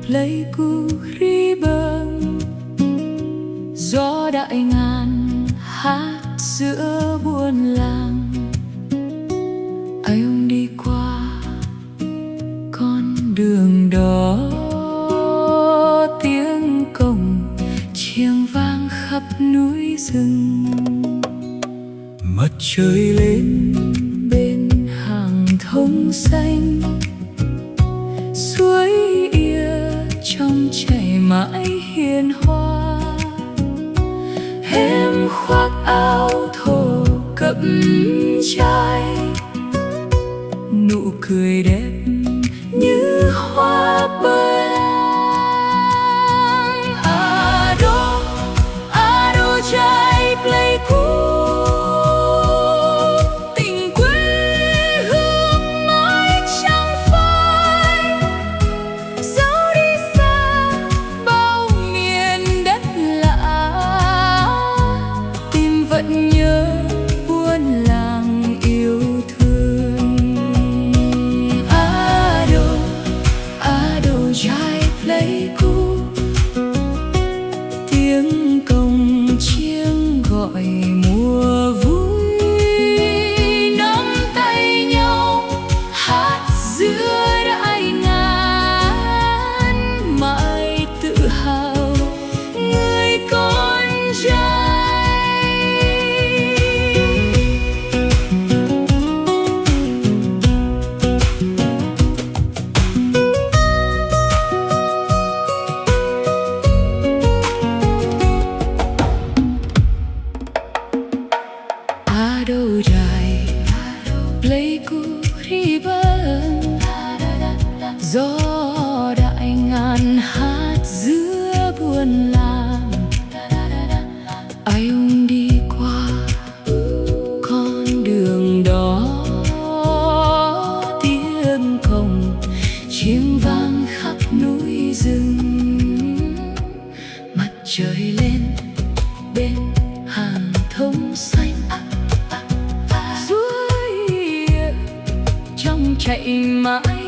pleiku ribbon. Gió đại ngàn hát giữa buôn làng. Ai ông đi qua con đường đó, tiếng cồng chiêng vang khắp núi rừng. Mặt trời lên bên hàng thông xanh, suối Ia trong chảy mãi hiền hoa. Em khoác áo thổ cẩm trai, nụ cười đẹp như hoa bơ lan. Ado trai pleiku, tình quê hương mãi chẳng phai. Dẫu đi xa bao miền đất lạ, tim vẫn nhớ buôn làng yêu thương. Ado trai pleiku, tiếng cồng chiêng gọi mùa vui. Nắm tay nhau hát giữa đại ngàn, mãi tự hào người con trai. Ado trai pleiku ribbon. Gió đại ngàn hát giữa buôn làng. Ai ông đi qua con đường đó, tiếng cồng chiêng vang khắp núi rừng. Mặt trời lên bên hàng thông xanh, suối Ia trong chảy mãi